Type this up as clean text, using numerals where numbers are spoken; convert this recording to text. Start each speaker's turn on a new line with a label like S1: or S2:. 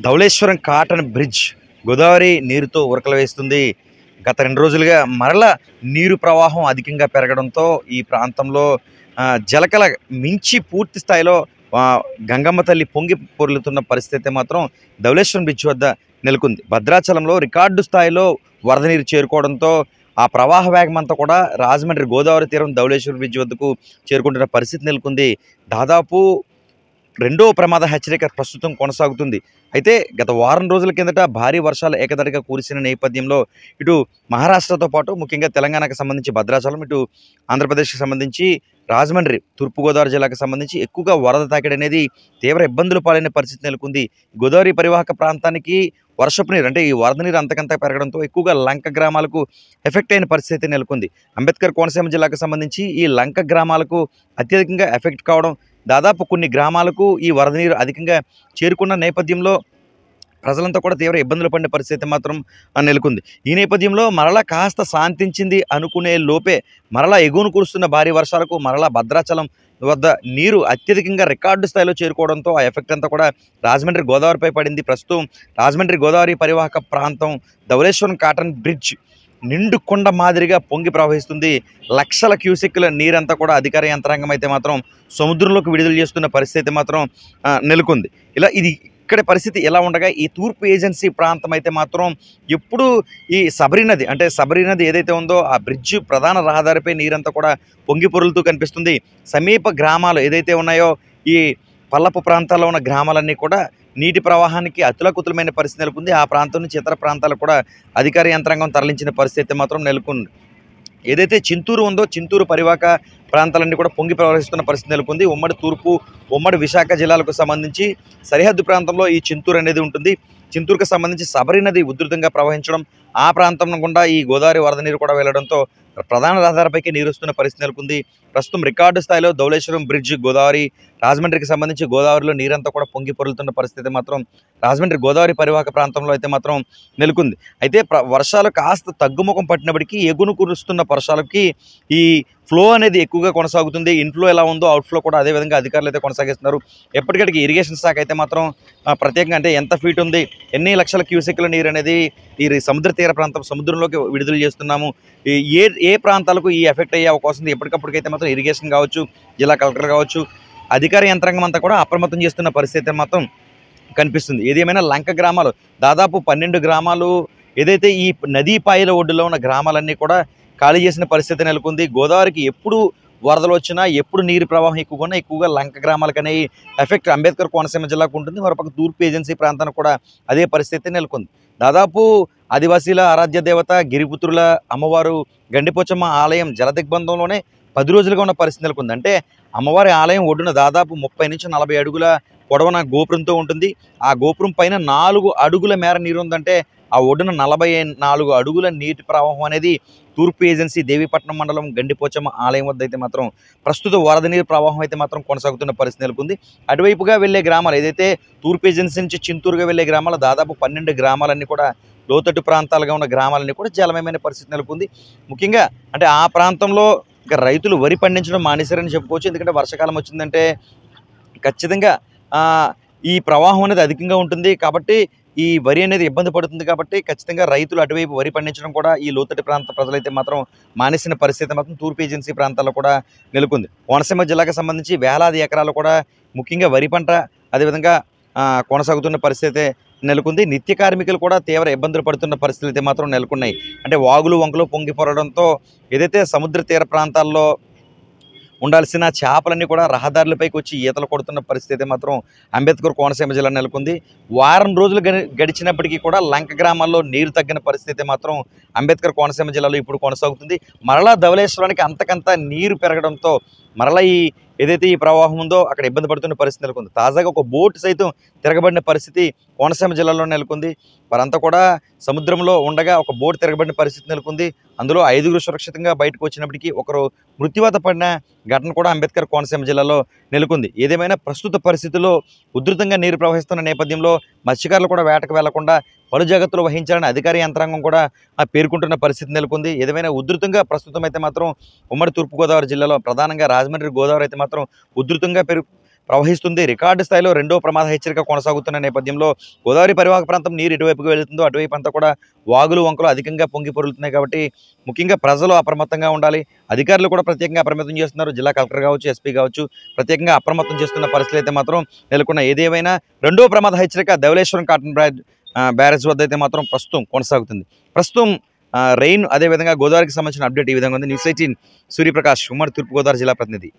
S1: Dhavaleswaram cotton bridge Godavari నీరుతో ఉరకలు వేస్తుంది. గత 2 రోజులుగా మరల నీరు ప్రవాహం అధికంగా పెరగడంతో ఈ ప్రాంతంలో జలకల మించి పూర్తి స్థాయిలో గంగమ్మ తల్లి పొంగి పొర్లుతున్న పరిస్థితి మాత్రం ధవళేశ్వరం బ్రిడ్జ్ వద్ద నెలకొంది. భద్రాచలంలో రికార్డు స్థాయిలో వరద నీరు చేరుకోవడంతో ఆ ప్రవాహ వేగం అంతా కూడా రాజమండ్రి గోదావరి తీరం ధవళేశ్వరం బ్రిడ్జ్ వద్దకు చేరుకుంటున్న పరిస్థితి నెలకొంది. దాదాపు రెండో ప్రమాద హెచ్చరిక ప్రస్తుతం కొనసాగుతుంది. అయితే గత వారం రోజుల కిందట భారీ వర్షాలు ఏకధాటిగా కురిసిన నేపథ్యంలో ఇటు మహారాష్ట్రతో పాటు ముఖ్యంగా తెలంగాణకు సంబంధించి భద్రాచలం, ఇటు ఆంధ్రప్రదేశ్కి సంబంధించి రాజమండ్రి, తూర్పుగోదావరి జిల్లాకు సంబంధించి ఎక్కువగా వరద తాకిడి అనేది తీవ్ర ఇబ్బందులు పాలైన పరిస్థితి నెలకొంది. గోదావరి పరివాహక ప్రాంతానికి వర్షపు నీరు అంటే ఈ వరద నీరు అంతకంతా పెరగడంతో ఎక్కువగా లంక గ్రామాలకు ఎఫెక్ట్ అయిన పరిస్థితి నెలకొంది. అంబేద్కర్ కోనసీమ జిల్లాకు సంబంధించి ఈ లంక గ్రామాలకు అత్యధికంగా ఎఫెక్ట్ కావడం, దాదాపు కొన్ని గ్రామాలకు ఈ వరద నీరు అధికంగా చేరుకున్న నేపథ్యంలో ప్రజలంతా కూడా తీవ్ర ఇబ్బందులు పడిన పరిస్థితి మాత్రం నెలకొంది. ఈ నేపథ్యంలో మరలా కాస్త శాంతించింది అనుకునే లోపే మరలా ఎగువను కురుస్తున్న భారీ వర్షాలకు మరలా భద్రాచలం వద్ద నీరు అత్యధికంగా రికార్డు స్థాయిలో చేరుకోవడంతో ఆ ఎఫెక్ట్ అంతా కూడా రాజమండ్రి గోదావరిపై పడింది. ప్రస్తుతం రాజమండ్రి గోదావరి పరివాహక ప్రాంతం ధవళేశ్వరం కాటన్ బ్రిడ్జ్ నిండు కొండ మాదిరిగా పొంగి ప్రవహిస్తుంది. లక్షల క్యూసెక్కుల నీరంతా కూడా అధికార యంత్రాంగం అయితే మాత్రం సముద్రంలోకి విడుదల చేస్తున్న పరిస్థితి మాత్రం నెలకొంది. ఇక్కడ పరిస్థితి ఎలా ఉండగా ఈ తూర్పు ఏజెన్సీ ప్రాంతం అయితే మాత్రం ఎప్పుడు ఈ శబరి నది ఏదైతే ఉందో ఆ బ్రిడ్జ్ ప్రధాన రహదారిపై నీరంతా కూడా పొంగి పొరులుతూ కనిపిస్తుంది. సమీప గ్రామాలు ఏదైతే ఉన్నాయో ఈ పల్లపు ప్రాంతాల్లో ఉన్న గ్రామాలన్నీ కూడా నీటి ప్రవాహానికి అతులకుతులమైన పరిస్థితి నెలకొంది. ఆ ప్రాంతం నుంచి ఇతర ప్రాంతాలకు కూడా అధికార యంత్రాంగం తరలించిన పరిస్థితి మాత్రం నెలకొంది. ఏదైతే చింతూరు ఉందో చింతూరు పరివాహక ప్రాంతాలన్నీ కూడా పొంగి ప్రవహిస్తున్న పరిస్థితి నెలకొంది. ఉమ్మడి తూర్పు, ఉమ్మడి విశాఖ జిల్లాలకు సంబంధించి సరిహద్దు ప్రాంతంలో ఈ చింతూరు అనేది ఉంటుంది. చింతూరుకు సంబంధించి శబరి నది ఉధృతంగా ప్రవహించడం, ఆ ప్రాంతం గుండా ఈ గోదావరి వరద నీరు కూడా వెళ్లడంతో ప్రధాన రహదారిపైకి నీరు వస్తున్న పరిస్థితి నెలకొంది. ప్రస్తుతం రికార్డు స్థాయిలో ధవళేశ్వరం బ్రిడ్జ్ గోదావరి, రాజమండ్రికి సంబంధించి గోదావరిలో నీరంతా కూడా పొంగి పొరులుతున్న పరిస్థితి మాత్రం రాజమండ్రి గోదావరి పరివాహక ప్రాంతంలో అయితే మాత్రం నెలకొంది. అయితే వర్షాలు కాస్త తగ్గుముఖం పట్టినప్పటికీ ఎగును కురుస్తున్న వర్షాలకి ఈ ఫ్లో అనేది ఎక్కువగా కొనసాగుతుంది. ఇన్ఫ్లో ఎలా ఉందో అవుట్ఫ్లో కూడా అదేవిధంగా అధికారులు అయితే కొనసాగిస్తున్నారు. ఎప్పటికటికి ఇరిగేషన్ శాఖ అయితే మాత్రం ప్రత్యేకంగా అంటే ఎంత ఫీట్ ఉంది, ఎన్ని లక్షల క్యూసెక్ల నీరు అనేది ఈ సముద్ర తీర ప్రాంతం సముద్రంలోకి విడుదల చేస్తున్నాము, ఏ ప్రాంతాలకు ఈ ఎఫెక్ట్ అయ్యే అవకాశం ఉంది, ఎప్పటికప్పటికైతే మాత్రం ఇరిగేషన్ కావచ్చు, జిల్లా కలెక్టర్ కావచ్చు, అధికార యంత్రాంగం అంతా కూడా అప్రమత్తం చేస్తున్న పరిస్థితి మాత్రం కనిపిస్తుంది. ఏదేమైనా లంక గ్రామాలు దాదాపు 12 గ్రామాలు ఏదైతే ఈ నదీ పాయల ఒడ్డులో ఉన్న గ్రామాలన్నీ కూడా ఖాళీ చేసిన పరిస్థితి నెలకొంది. గోదావరికి ఎప్పుడు వరదలు వచ్చినా, ఎప్పుడు నీరు ప్రవాహం ఎక్కువగా లంక గ్రామాలకనే ఎఫెక్ట్ అంబేద్కర్ కోనసీమ జిల్లాకు ఉంటుంది. మరోపక్క తూర్పు ఏజెన్సీ ప్రాంతానికి కూడా అదే పరిస్థితి నెలకొంది. దాదాపు ఆదివాసీల ఆరాధ్య దేవత గిరిపుత్రుల అమ్మవారు గండిపోచమ్మ ఆలయం జలదిగ్బంధంలోనే 10 రోజులుగా ఉన్న పరిస్థితి నెలకొంది. అంటే అమ్మవారి ఆలయం ఒడ్డున దాదాపు 30 నుంచి 40 అడుగుల పొడవున గోపురంతో ఉంటుంది. ఆ గోపురం పైన 4 అడుగుల మేర నీరు ఉందంటే ఆ ఒడ్డున 44 అడుగుల నీటి ప్రవాహం అనేది తూర్పు ఏజెన్సీ దేవీపట్నం మండలం గండిపోచమ్మ ఆలయం వద్ద అయితే మాత్రం ప్రస్తుత వరద నీరు ప్రవాహం అయితే మాత్రం కొనసాగుతున్న పరిస్థితి నెలకొంది. అటువైపుగా వెళ్లే గ్రామాలు ఏదైతే తూర్పు ఏజెన్సీ నుంచి చింతూరుగా వెళ్లే గ్రామాలు దాదాపు 12 గ్రామాలన్నీ కూడా లోతట్టు ప్రాంతాలుగా ఉన్న గ్రామాలన్నీ కూడా జలమయమైన పరిస్థితి నెలకొంది. ముఖ్యంగా అంటే ఆ ప్రాంతంలో ఇక రైతులు వరి పండించడం మానేశారని చెప్పుకోవచ్చు. ఎందుకంటే వర్షాకాలం వచ్చిందంటే ఖచ్చితంగా ఈ ప్రవాహం అనేది అధికంగా ఉంటుంది. కాబట్టి ఈ వరి అనేది ఇబ్బంది పడుతుంది. కాబట్టి ఖచ్చితంగా రైతులు అటువైపు వరి పండించడం కూడా ఈ లోతట్టు ప్రాంత ప్రజలైతే మాత్రం మానేసిన పరిస్థితి మాత్రం తూర్పు ఏజెన్సీ ప్రాంతాల్లో కూడా నెలకొంది. కోనసీమ జిల్లాకు సంబంధించి వేలాది ఎకరాలు కూడా ముఖ్యంగా వరి పంట అదేవిధంగా కొనసాగుతున్న పరిస్థితి నెలకొంది. నిత్య కార్మికులు కూడా తీవ్ర ఇబ్బందులు పడుతున్న పరిస్థితులు అయితే మాత్రం నెలకొన్నాయి. అంటే వాగులు వంకలు పొంగి పొరడంతో ఏదైతే సముద్ర తీర ప్రాంతాల్లో ఉండాల్సిన చేపలన్నీ కూడా రహదారులపైకి వచ్చి ఈతలు కొడుతున్న పరిస్థితి మాత్రం అంబేద్కర్ కోనసీమ జిల్లా నెలకొంది. వారం రోజులు గడిచినప్పటికీ కూడా లంక గ్రామాల్లో నీరు తగ్గిన పరిస్థితి మాత్రం అంబేద్కర్ కోనసీమ జిల్లాలో ఇప్పుడు కొనసాగుతుంది. మరలా ధవళేశ్వరానికి అంతకంతా నీరు పెరగడంతో మరలా ఏదైతే ఈ ప్రవాహం ఉందో అక్కడ ఇబ్బంది పడుతున్న పరిస్థితి నెలకొంది. తాజాగా ఒక బోటు సైతం తిరగబడిన పరిస్థితి కోనసీమ జిల్లాలో నెలకొంది. వారంతా కూడా సముద్రంలో ఉండగా ఒక బోటు తిరగబడిన పరిస్థితి నెలకొంది. అందులో 5గురు సురక్షితంగా బయటకు వచ్చినప్పటికీ ఒకరు మృత్యువాత పడిన ఘటన కూడా అంబేద్కర్ కోనసీమ జిల్లాలో నెలకొంది. ఏదేమైనా ప్రస్తుత పరిస్థితుల్లో ఉధృతంగా నీరు ప్రవహిస్తున్న నేపథ్యంలో మత్స్యకారులు కూడా వేటకు వెళ్లకుండా పలు జాగ్రత్తలు వహించాలని అధికార యంత్రాంగం కూడా పేర్కొంటున్న పరిస్థితి నెలకొంది. ఏదేమైనా ఉధృతంగా ప్రస్తుతం అయితే మాత్రం ఉమ్మడి తూర్పుగోదావరి జిల్లాలో ప్రధానంగా రాజమండ్రి గోదావరి అయితే మాత్రం ఉధృతంగా ప్రవహిస్తుంది. రికార్డు స్థాయిలో రెండో ప్రమాద హెచ్చరిక కొనసాగుతున్న నేపథ్యంలో గోదావరి పరివాహక ప్రాంతం నీరు ఎటువైపుకి వెళుతుందో అటువైపు అంతా కూడా వాగులు వంకలు అధికంగా పొంగి పొరులుతున్నాయి. కాబట్టి ముఖ్యంగా ప్రజలు అప్రమత్తంగా ఉండాలి. అధికారులు కూడా ప్రత్యేకంగా అప్రమత్తం చేస్తున్నారు. జిల్లా కలెక్టర్ కావచ్చు, ఎస్పీ కావచ్చు, ప్రత్యేకంగా అప్రమత్తం చేస్తున్న పరిస్థితులు అయితే మాత్రం నెలకొన్న. ఏదేమైనా రెండో ప్రమాద హెచ్చరిక ధవళేశ్వరం కాటన్ బ్యారేజ్ వద్ద అయితే మాత్రం ప్రస్తుతం కొనసాగుతుంది. ప్రస్తుతం రెయిన్ అదేవిధంగా గోదావరికి సంబంధించిన అప్డేట్ ఈ విధంగా ఉంది. న్యూస్ 18 సూర్యప్రకాష్, ఉమ్మడి తూర్పుగోదావరి జిల్లా ప్రతినిధి.